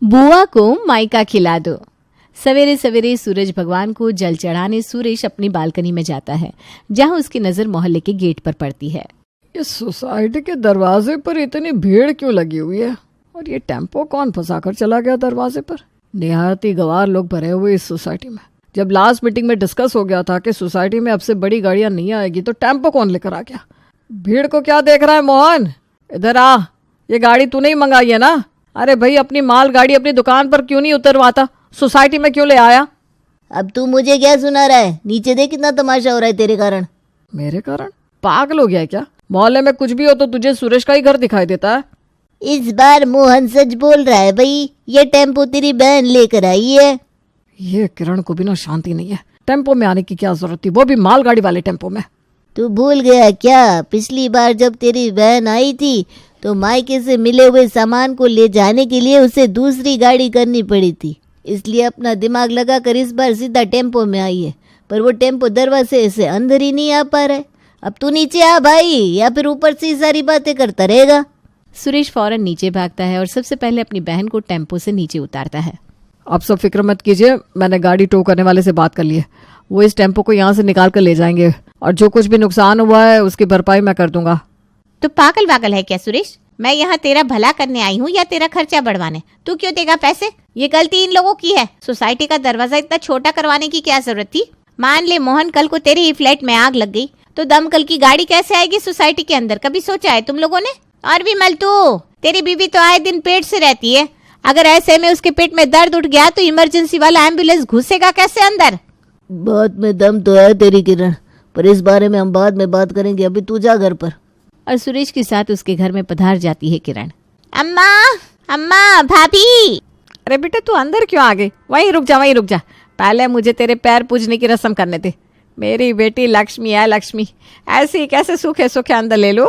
बुआ को माइका खिला दो। सवेरे सवेरे सूरज भगवान को जल चढ़ाने सुरेश अपनी बालकनी में जाता है, जहां उसकी नजर मोहल्ले के गेट पर पड़ती है। इस सोसाइटी के दरवाजे पर इतनी भीड़ क्यों लगी हुई है, और ये टेम्पो कौन फंसाकर चला गया दरवाजे पर। निहायत ही गवार लोग भरे हुए इस सोसाइटी में। जब लास्ट मीटिंग में डिस्कस हो गया था कि सोसाइटी में अब से बड़ी गाड़ियां नहीं आएगी, तो टेम्पो कौन लेकर आ गया। भीड़ को क्या देख रहा है मोहन, इधर आ। ये गाड़ी तूने ही मंगाई है ना। अरे भाई, अपनी माल गाड़ी अपनी दुकान पर क्यों नहीं उतरवाता, सोसाइटी में क्यों ले आया। अब तू मुझे क्या सुना रहा है, नीचे देख कितना तमाशा हो रहा है तेरे कारण। मेरे कारण? पागल हो गया है क्या। मोहल्ले में कुछ भी हो तो तुझे सुरेश का ही घर दिखाई देता है। इस बार मोहन सच बोल रहा है भाई, ये टेम्पो तेरी बहन लेकर आई है। ये किरण को भी ना शांति नहीं है। टेम्पो में आने की क्या जरूरत थी, वो भी मालगाड़ी वाले टेम्पो में। तू भूल गया क्या, पिछली बार जब तेरी बहन आई थी तो मायके से मिले हुए सामान को ले जाने के लिए उसे दूसरी गाड़ी करनी पड़ी थी, इसलिए अपना दिमाग लगाकर इस बार सीधा टेम्पो में आई है। पर वो टेम्पो दरवाजे से अंदर ही नहीं आ पा रहा है। अब तू नीचे आ भाई, या फिर ऊपर से सारी बातें करता रहेगा। सुरेश फौरन नीचे भागता है और सबसे पहले अपनी बहन को टेम्पो से नीचे उतारता है। आप सब फिक्र मत कीजिए, मैंने गाड़ी टो करने वाले से बात कर ली है। वो इस टेम्पो को यहाँ से निकाल कर ले जाएंगे, और जो कुछ भी नुकसान हुआ है उसकी भरपाई मैं कर दूंगा। तो पागल वागल है क्या सुरेश, मैं यहाँ तेरा भला करने आई हूँ या तेरा खर्चा बढ़वाने। तू क्यों देगा पैसे, ये गलती इन लोगों की है। सोसाइटी का दरवाजा इतना छोटा करवाने की क्या जरूरत थी। मान ले मोहन, कल को तेरे ही फ्लैट में आग लग गई तो दमकल की गाड़ी कैसे आएगी सोसाइटी के अंदर, कभी सोचा है तुम लोगों ने। और भी मल्टू, तेरी बीवी तो आए दिन पेट से रहती है, अगर ऐसे में उसके पेट में दर्द उठ गया तो इमरजेंसी वाला एम्बुलेंस घुसेगा कैसे अंदर। बात में दम तो है तेरी किरण, पर इस बारे में हम बाद में बात करेंगे, अभी तू जा घर पर। और सुरेश के साथ उसके घर में पधार जाती है किरण। अम्मा, अम्मा, भाभी। अरे बेटा, तू अंदर क्यों आ गई। वहीं रुक जा, पहले मुझे तेरे पैर पूजने की रस्म करने दे। मेरी बेटी लक्ष्मी है, लक्ष्मी ऐसी कैसे सूखे सूखे अंदर ले लो।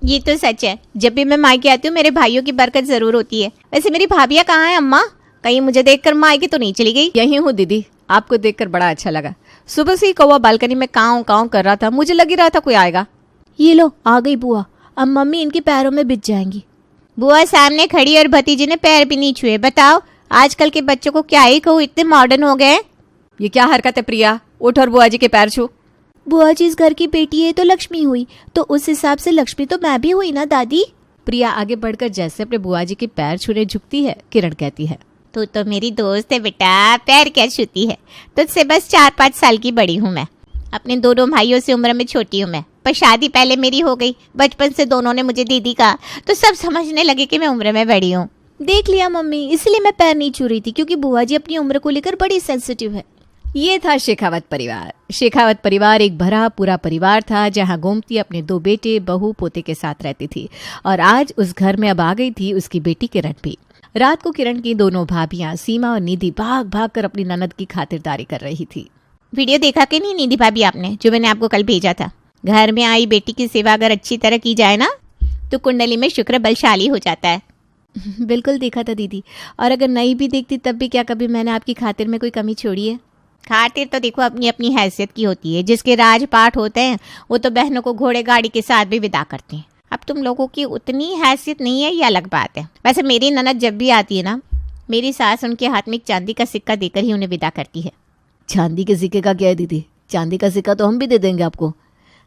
ये तो सच है, जब भी मैं मायके आती हूँ मेरे भाइयों की बरकत जरूर होती है। वैसे मेरी भाभियाँ कहाँ है अम्मा, कहीं मुझे देखकर मायके तो नहीं चली गई। यही हूँ दीदी, आपको देखकर बड़ा अच्छा लगा। सुबह से ही कौवा बालकनी में काऊ काऊ कर रहा था, मुझे लग ही रहा था कोई आएगा। ये लो आ गई बुआ, अब मम्मी इनके पैरों में बिछ जाएंगी। बुआ सामने खड़ी और भतीजे ने पैर भी नहीं छुए। बताओ आजकल के बच्चों को क्या ही कहूँ, इतने मॉडर्न हो गए। ये क्या हरकत है प्रिया, उठ और बुआ जी के पैर छू। बुआ जी इस घर की बेटी है तो लक्ष्मी हुई, तो उस हिसाब से लक्ष्मी तो मैं भी हुई ना दादी। प्रिया आगे बढ़कर जैसे अपने बुआ जी के पैर छूने झुकती है, किरण कहती है, तू तो मेरी दोस्त है बेटा, पैर क्या छूती है, तुझसे बस 4-5 साल की बड़ी हूँ मैं। अपने दोनों भाइयों से उम्र में छोटी हूँ मैं, पर शादी पहले मेरी हो गई। बचपन से दोनों ने मुझे दीदी कहा तो सब समझने लगे कि मैं उम्र में बड़ी हूँ। देख लिया मम्मी, इसलिए मैं पैर नहीं छू रही थी, क्योंकि बुआ जी अपनी उम्र को लेकर बड़ी सेंसिटिव है। ये था शेखावत परिवार। शेखावत परिवार एक भरा पूरा परिवार था, जहां गोमती अपने 2 बेटे बहू पोते के साथ रहती थी, और आज उस घर में अब आ गई थी उसकी बेटी किरण भी। रात को किरण की दोनों भाभियां सीमा और निधि भाग भाग कर अपनी ननद की खातिरदारी कर रही थी। वीडियो देखा कि नहीं निधि भाभी आपने, जो मैंने आपको कल भेजा था। घर में आई बेटी की सेवा अगर अच्छी तरह की जाए ना तो कुंडली में शुक्र बलशाली हो जाता है। बिल्कुल देखा था दीदी, और अगर नहीं भी देखती तब भी क्या कभी मैंने आपकी खातिर में कोई कमी छोड़ी है। खातिर तो देखो अपनी अपनी हैसियत की होती है, जिसके राजपाट होते हैं वो तो बहनों को घोड़े गाड़ी के साथ भी विदा करते हैं। अब तुम लोगों की उतनी हैसियत नहीं है, ये अलग बात है। वैसे मेरी ननद जब भी आती है ना, मेरी सास उनके हाथ में एक चांदी का सिक्का देकर ही उन्हें विदा करती है। चांदी के सिक्के का क्या है दीदी, चांदी का सिक्का तो हम भी दे देंगे आपको।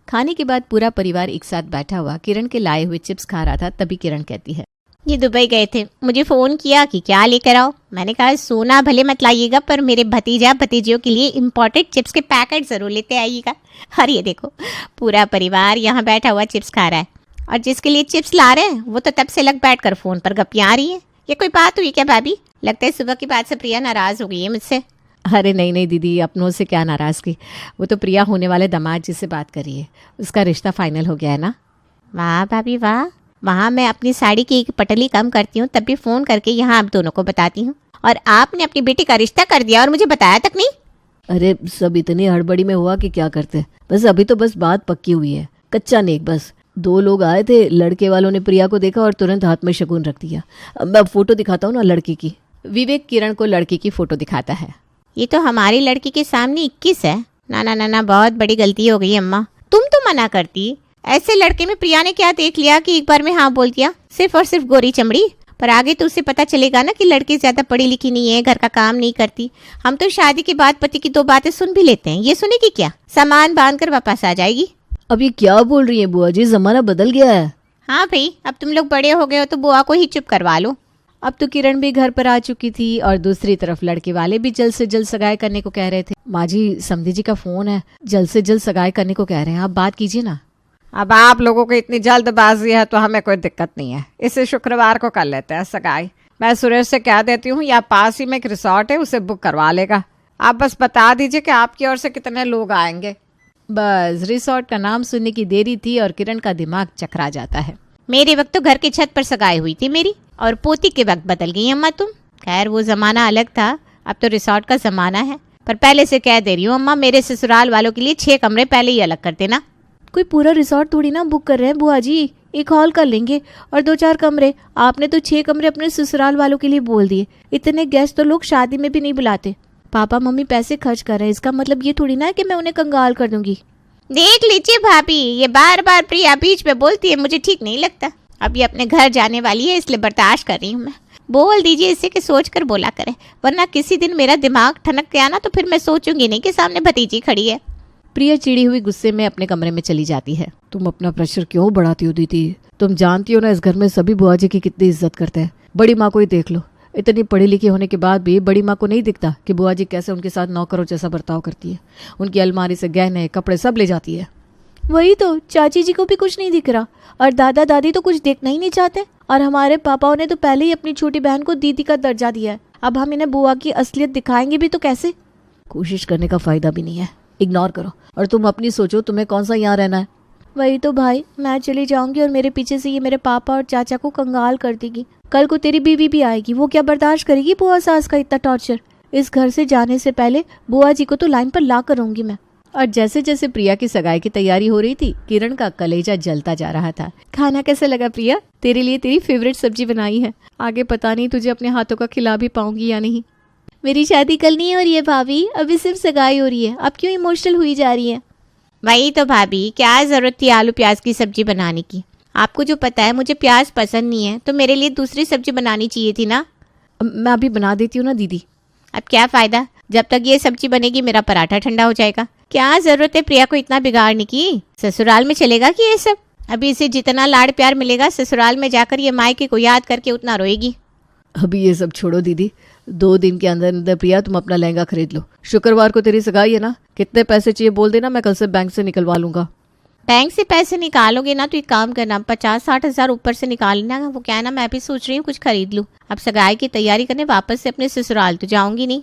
खाने के बाद पूरा परिवार एक साथ बैठा हुआ किरण के लाए हुए चिप्स खा रहा था, तभी किरण कहती है, ये दुबई गए थे, मुझे फोन किया कि क्या लेकर आओ। मैंने कहा सोना भले मत लाइएगा, पर मेरे भतीजा भतीजियों के लिए इम्पोर्टेड चिप्स के पैकेट जरूर लेते आइएगा। और ये देखो पूरा परिवार यहाँ बैठा हुआ चिप्स खा रहा है, और जिसके लिए चिप्स ला रहे हैं वो तो तब से लग बैठ कर फोन पर गप्पियाँ आ रही है। ये कोई बात हुई क्या भाभी? लगता है सुबह की बात से प्रिया नाराज हो गई है मुझसे। अरे नहीं दीदी, अपनों से क्या नाराजगी, वो तो प्रिया होने वाले दामाद जी से बात करी है, उसका रिश्ता फाइनल हो गया है ना। वाह भाभी वाह, वहाँ मैं अपनी साड़ी की एक पटली कम करती हूँ तब भी फोन करके यहाँ आप दोनों को बताती हूँ, और आपने अपनी बेटी का रिश्ता कर दिया और मुझे बताया तक नहीं। अरे सब इतनी हड़बड़ी में हुआ कि क्या करते, बस अभी तो बस बात पक्की हुई है, कच्चा नेक। बस 2 लोग आए थे, लड़के वालों ने प्रिया को देखा और तुरंत हाथ में शगुन रख दिया। अब मैं फोटो दिखाता हूँ ना लड़की की। विवेक किरण को लड़की की फोटो दिखाता है। ये तो हमारी लड़की के सामने 21 है। ना बहुत बड़ी गलती हो गई अम्मा, तुम तो मना करती। ऐसे लड़के में प्रिया ने क्या देख लिया कि एक बार में हाँ बोल दिया। सिर्फ और सिर्फ गोरी चमड़ी, पर आगे तो उसे पता चलेगा ना कि लड़की ज्यादा पढ़ी लिखी नहीं है, घर का काम नहीं करती। हम तो शादी के बाद पति की 2 बातें सुन भी लेते हैं, ये सुनेगी क्या? सामान बांध कर वापस आ जाएगी। अब ये क्या बोल रही है बुआ जी, जमाना बदल गया है। हाँ भाई, अब तुम लोग बड़े हो गए हो तो बुआ को ही चुप करवा लो। अब तो किरण भी घर पर आ चुकी थी और दूसरी तरफ लड़के वाले भी जल्द से जल्द सगाई करने को कह रहे थे। माँ जी, समधी जी का फोन है, जल्द से जल्द सगाई करने को कह रहे हैं, आप बात कीजिए ना। अब आप लोगों को इतनी जल्दबाजी है तो हमें कोई दिक्कत नहीं है, इसे शुक्रवार को कर लेते हैं सगाई। मैं सुरेश से कह देती हूँ, यहाँ पास ही में एक रिसोर्ट है, उसे बुक करवा लेगा। आप बस बता दीजिए कि आपकी ओर से कितने लोग आएंगे। बस रिसोर्ट का नाम सुनने की देरी थी और किरण का दिमाग चकरा जाता है। मेरे वक्त तो घर की छत पर सगाई हुई थी मेरी, और पोती के वक्त बदल गई अम्मा तुम। खैर वो जमाना अलग था, अब तो रिसोर्ट का जमाना है। पर पहले से कह दे रही हूँ अम्मा, मेरे ससुराल वालों के लिए 6 कमरे पहले ही अलग कर देना। कोई पूरा रिसोर्ट थोड़ी ना बुक कर रहे हैं बुआ जी, एक हॉल कर लेंगे और 2-4 कमरे। आपने तो 6 कमरे अपने ससुराल वालों के लिए बोल दिए। इतने गेस्ट तो लोग शादी में भी नहीं बुलाते। पापा मम्मी पैसे खर्च कर रहे हैं, इसका मतलब ये थोड़ी ना है कि मैं उन्हें कंगाल कर दूंगी। देख लीजिए भाभी, ये बार बार प्रिया बीच में बोलती है, मुझे ठीक नहीं लगता। अब ये अपने घर जाने वाली है, इसलिए बर्दाश्त कर रही हूँ मैं। बोल दीजिए इसे कि सोच कर बोला करे, वरना किसी दिन मेरा दिमाग ठनक गया ना तो फिर मैं सोचूंगी नहीं कि सामने भतीजी खड़ी है। प्रिया चिड़ी हुई गुस्से में अपने कमरे में चली जाती है। तुम अपना प्रेशर क्यों बढ़ाती हो दीदी? तुम जानती हो ना इस घर में सभी बुआ जी की कितनी इज्जत करते हैं। बड़ी माँ को ही देख लो, इतनी पढ़ी लिखी होने के बाद भी बड़ी माँ को नहीं दिखता कि बुआ जी कैसे उनके साथ नौकरों जैसा बर्ताव करती है। उनकी अलमारी से गहने कपड़े सब ले जाती है। वही तो, चाची जी को भी कुछ नहीं दिख रहा और दादा दादी तो कुछ देखना ही नहीं चाहते। और हमारे पापाओं ने तो पहले ही अपनी छोटी बहन को दीदी का दर्जा दिया है। अब हम इन्हें बुआ की असलियत दिखाएंगे भी तो कैसे? कोशिश करने का फायदा भी नहीं है, इग्नोर करो और तुम अपनी सोचो, तुम्हें कौन सा यहाँ रहना है। वही तो भाई, मैं चली जाऊंगी और मेरे पीछे से ये मेरे पापा और चाचा को कंगाल कर देगी। कल को तेरी बीवी भी आएगी, वो क्या बर्दाश्त करेगी बुआ सास का इतना टॉर्चर? इस घर से जाने से पहले बुआ जी को तो लाइन पर ला कर रहूंगी मैं। और जैसे जैसे प्रिया की सगाई की तैयारी हो रही थी, किरण का कलेजा जलता जा रहा था। खाना कैसा लगा प्रिया? तेरे लिए तेरी फेवरेट सब्जी बनाई है, आगे पता नहीं तुझे अपने हाथों का खिला भी पाऊंगी या नहीं। मेरी शादी कल नहीं हो रही है भाभी, अभी सिर्फ सगाई हो रही है। अब क्यों इमोशनल हुई जा रही है? वही तो भाभी, क्या जरूरत थी आलू प्याज की सब्जी बनाने की? आपको जो पता है मुझे प्याज पसंद नहीं है, तो मेरे लिए दूसरी सब्जी बनानी चाहिए थी ना। मैं अभी बना देती हूँ ना दीदी। अब क्या फायदा, जब तक ये सब्जी बनेगी मेरा पराठा ठंडा हो जाएगा। क्या जरूरत है प्रिया को इतना बिगाड़ने की? ससुराल में चलेगा कि ये सब? अभी इसे जितना लाड़ प्यार मिलेगा ससुराल में जाकर ये मायके को याद करके उतना रोएगी। अभी ये सब छोड़ो दीदी, 2 दिन के अंदर अंदर प्रिया तुम अपना लहंगा खरीद लो। शुक्रवार को तेरी सगाई है ना, कितने पैसे चाहिए बोल देना, मैं कल से बैंक से निकलवा लूंगा। बैंक से पैसे निकालोगे ना तो एक काम करना, 50-60 हजार ऊपर से निकालना। वो क्या है ना, मैं भी सोच रही हूँ कुछ खरीद लूँ। अब सगाई की तैयारी करने वापस से अपने ससुराल तो जाऊंगी नहीं।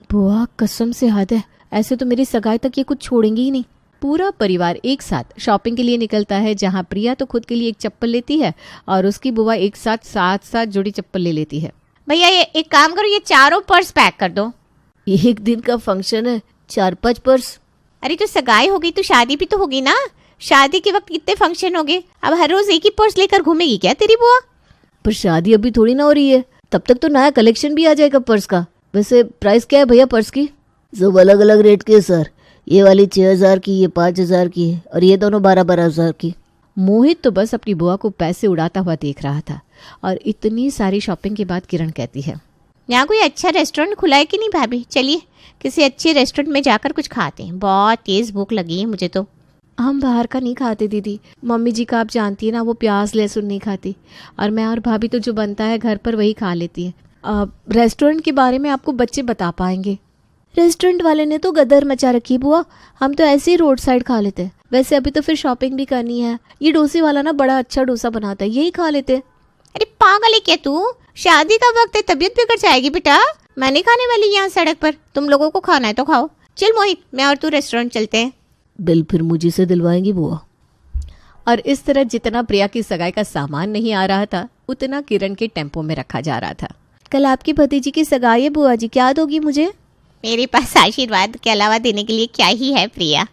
बुआ कसम से हद है, ऐसे तो मेरी सगाई तक ये कुछ छोड़ेंगी ही नहीं। पूरा परिवार एक साथ शॉपिंग के लिए निकलता है, जहाँ प्रिया तो खुद के लिए एक चप्पल लेती है और उसकी बुआ एक साथ 7 जोड़ी चप्पल ले लेती है। भैया ये एक काम करो, ये 4 पर्स पैक कर दो। एक दिन का फंक्शन है, 4-5 पर्स? अरे तो सगाई होगी तो शादी भी तो होगी ना। शादी के वक्त कितने फंक्शन हो गए, अब हर रोज एक ही पर्स लेकर घूमेगी क्या तेरी बुआ? पर शादी अभी थोड़ी ना हो रही है, तब तक तो नया कलेक्शन भी आ जाएगा पर्स का। वैसे प्राइस क्या है भैया पर्स की? सब अलग अलग रेट के सर, ये वाली 6,000 की, ये 5,000 की है और ये दोनों 12,000 की। मोहित तो बस अपनी बुआ को पैसे उड़ाता हुआ देख रहा था और इतनी सारी शॉपिंग के बाद किरण कहती है, यहाँ कोई अच्छा रेस्टोरेंट खुला है कि नहीं भाभी? चलिए किसी अच्छे रेस्टोरेंट में जाकर कुछ खाते हैं, बहुत तेज भूख लगी है मुझे तो। हम बाहर का नहीं खाते दीदी, मम्मी जी का आप जानती है ना, वो प्याज लहसुन नहीं खाती। और मैं और भाभी तो जो बनता है घर पर वही खा लेती है। रेस्टोरेंट के बारे में आपको बच्चे बता पाएंगे। रेस्टोरेंट वाले ने तो गदर मचा रखी बुआ, हम तो ऐसे ही रोड साइड खा लेते हैं। वैसे अभी तो फिर शॉपिंग भी करनी है। ये डोसे वाला ना बड़ा अच्छा डोसा बनाता है, यही खा लेते। अरे पागल है क्या तू? शादी का वक्त है, तबीयत बिगड़ जाएगी बेटा। मैं नहीं खाने वाली यहाँ सड़क पर, तुम लोगों को खाना है तो खाओ। चल मोहित, मैं और तू रेस्टोरेंट चलते हैं। बिल फिर मुझे से दिलवाएंगी बुआ। और इस तरह जितना प्रिया की सगाई का सामान नहीं आ रहा था, उतना किरण के टेम्पो में रखा जा रहा था। कल आपकी भतीजी की सगाई है बुआ जी, क्या दोगी मुझे? मेरे पास आशीर्वाद के अलावा देने के लिए क्या ही है प्रिया?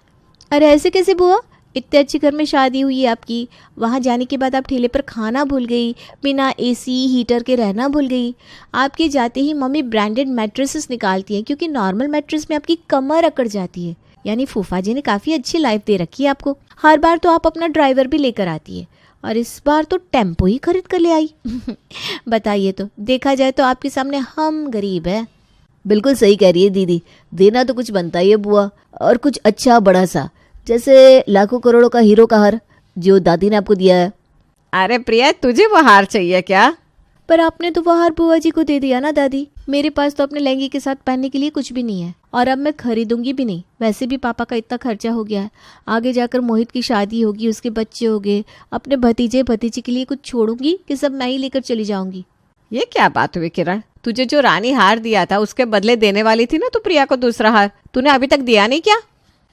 अरे ऐसे कैसे बुआ, इतने अच्छे घर में शादी हुई है आपकी, वहाँ जाने के बाद आप ठेले पर खाना भूल गई, बिना एसी हीटर के रहना भूल गई। आपके जाते ही मम्मी ब्रांडेड मैट्रेसेस निकालती हैं, क्योंकि नॉर्मल मैट्रेस में आपकी कमर अकड़ जाती है। यानी फूफा जी ने काफ़ी अच्छी लाइफ दे रखी है आपको। हर बार तो आप अपना ड्राइवर भी लेकर आती है और इस बार तो टेम्पो ही खरीद कर ले आई। बताइए तो, देखा जाए तो आपके सामने हम गरीब है। बिल्कुल सही कह रही है दीदी, देना तो कुछ बनता ही है बुआ, और कुछ अच्छा बड़ा सा, जैसे लाखों करोड़ों का हीरो का हार जो दादी ने आपको दिया है। अरे प्रिया, तुझे वो हार चाहिए क्या? पर आपने तो वो हार बुआ जी को दे दिया ना दादी। मेरे पास तो अपने लहंगे के साथ पहनने के लिए कुछ भी नहीं है, और अब मैं खरीदूंगी भी नहीं। वैसे भी पापा का इतना खर्चा हो गया है, आगे जाकर मोहित की शादी होगी, उसके बच्चे होंगे, अपने भतीजे भतीजी के लिए कुछ छोड़ूंगी कि सब मैं ही लेकर चली जाऊंगी? ये क्या बात हुई किरण? तुझे जो रानी हार दिया था उसके बदले देने वाली थी ना तू प्रिया को दूसरा हार, तूने अभी तक दिया नहीं क्या?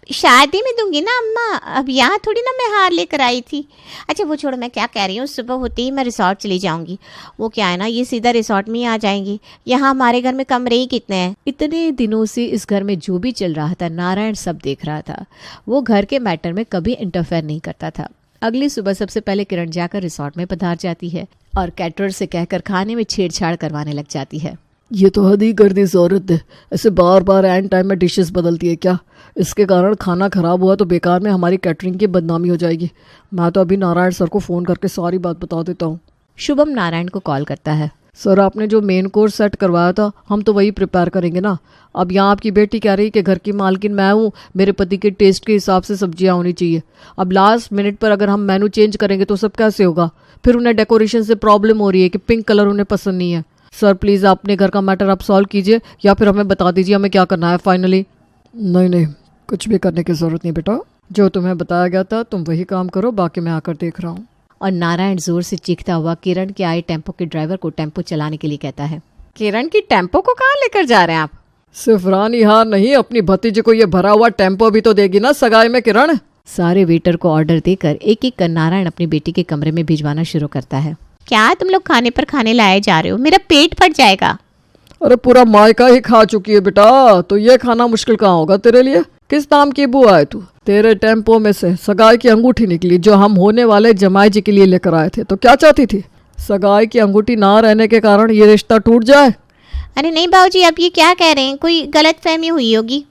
शादी में दूंगी ना अम्मा, अब यहाँ थोड़ी ना मैं हार लेकर आई थी। अच्छा वो छोड़ो, मैं क्या कह रही हूँ, सुबह होते ही मैं रिसोर्ट चली जाऊंगी। वो क्या है ना, ये सीधा रिसोर्ट में ही आ जाएंगे। यहाँ हमारे घर में कमरे ही कितने हैं। इतने दिनों से इस घर में जो भी चल रहा था नारायण सब देख रहा था। वो घर के मैटर में कभी इंटरफेयर नहीं करता था। अगली सुबह सबसे पहले किरण जाकर रिसोर्ट में पधार जाती है और कैटरर से कहकर खाने में छेड़छाड़ करवाने लग जाती है। ये तो हद ही कर दी इस औरत ने, ऐसे बार बार एंड टाइम में डिशेस बदलती है क्या? इसके कारण खाना खराब हुआ तो बेकार में हमारी कैटरिंग की बदनामी हो जाएगी। मैं तो अभी नारायण सर को फ़ोन करके सारी बात बता देता हूँ। शुभम नारायण को कॉल करता है। सर, आपने जो मेन कोर्स सेट करवाया था हम तो वही प्रिपेयर करेंगे ना। अब यहाँ आपकी बेटी कह रही कि घर की मालकिन मैं हूँ, मेरे पति के टेस्ट के हिसाब से सब्जियाँ होनी चाहिए। अब लास्ट मिनट पर अगर हम मेनू चेंज करेंगे तो सब कैसे होगा? फिर उन्हें डेकोरेशन से प्रॉब्लम हो रही है कि पिंक कलर उन्हें पसंद नहीं है। सर प्लीज़ अपने घर का मैटर आप सॉल्व कीजिए या फिर हमें बता दीजिए हमें क्या करना है फाइनली। नहीं, कुछ भी करने की ज़रूरत नहीं बेटा, जो तुम्हें बताया गया था तुम वही काम करो, बाकी मैं आकर देख रहा हूँ। और नारायण जोर से चीखता हुआ किरण के आए टेम्पो के ड्राइवर को टेम्पो चलाने के लिए कहता है। किरण की टेम्पो को कहाँ लेकर जा रहे हैं आप? सिर्फ रानी हार नहीं, अपनी भतीजे को ये भरा हुआ टेम्पो भी तो देगी ना सगाई में किरण। सारे वेटर को ऑर्डर देकर एक एक कर नारायण अपनी बेटी के कमरे में भिजवाना शुरू करता है। क्या तुम लोग खाने पर खाने लाए जा रहे हो? मेरा पेट फट जाएगा। अरे पूरा मायका ही खा चुकी है बेटा, तो ये खाना मुश्किल कहाँ होगा तेरे लिए? किस नाम की बुआ है तू? तेरे टेम्पो में से सगाई की अंगूठी निकली जो हम होने वाले जमाई जी के लिए लेकर आए थे। तो क्या चाहती थी? सगाई की अंगूठी ना रहने के कारण ये रिश्ता टूट जाए? अरे नहीं बाबूजी, आप ये क्या कह रहे हैं? कोई गलत फहमी हुई होगी।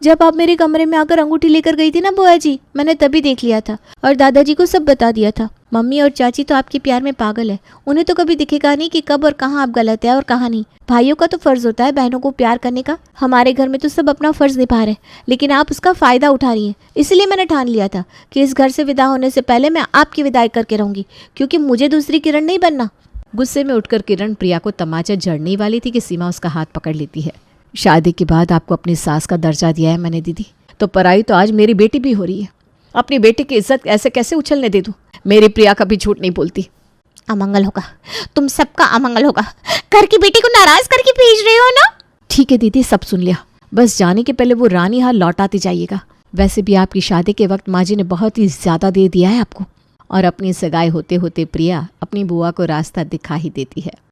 जब आप मेरे कमरे में आकर अंगूठी लेकर गई थी ना बुआ जी, मैंने तभी देख लिया था और दादाजी को सब बता दिया था। मम्मी और चाची तो आपके प्यार में पागल है, उन्हें तो कभी दिखेगा नहीं कि कब और कहाँ आप गलत है और कहाँ नहीं। भाइयों का तो फर्ज होता है बहनों को प्यार करने का। हमारे घर में तो सब अपना फर्ज निभा रहे, लेकिन आप उसका फायदा उठा रही हैं। इसलिए मैंने ठान लिया था कि इस घर से विदा होने से पहले मैं आपकी विदाई करके रहूंगी, क्योंकि मुझे दूसरी किरण नहीं बनना। गुस्से में उठकर किरण प्रिया को तमाचा जड़ने वाली थी कि सीमा उसका हाथ पकड़ लेती है। शादी के बाद आपको अपनी सास का दर्जा दिया है मैंने दीदी, तो पराई तो आज मेरी बेटी भी हो रही है। अपनी बेटी की इज्जत ऐसे कैसे उछलने दे दूं? मेरी प्रिया कभी झूठ नहीं बोलती। अमंगल होगा, तुम सबका अमंगल होगा। घर की बेटी को नाराज करके भेज रहे हो ना? ठीक है दीदी, सब सुन लिया। बस जाने के पहले वो रानी हार लौटाते जाइएगा। वैसे भी आपकी शादी के वक्त माँ जी ने बहुत ही ज्यादा दे दिया है आपको। और अपनी सगाई होते होते प्रिया अपनी बुआ को रास्ता दिखा ही देती है।